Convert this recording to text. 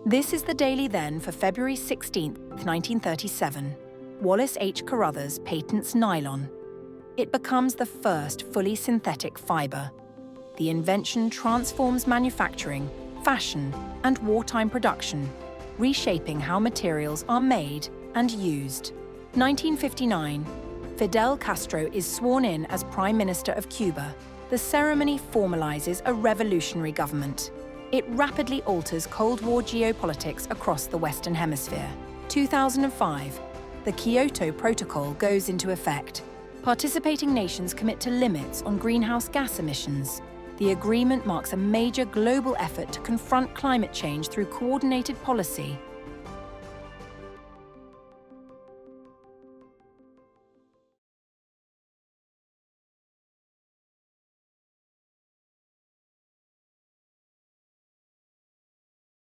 This is the daily then for February 16, 1937. Wallace H. Carruthers patents nylon. It becomes the first fully synthetic fibre. The invention transforms manufacturing, fashion, and wartime production, reshaping how materials are made and used. 1959. Fidel Castro is sworn in as Prime Minister of Cuba. The ceremony formalizes a revolutionary government. It rapidly alters Cold War geopolitics across the Western Hemisphere. 2005. The Kyoto Protocol goes into effect. Participating nations commit to limits on greenhouse gas emissions. The agreement marks a major global effort to confront climate change through coordinated policy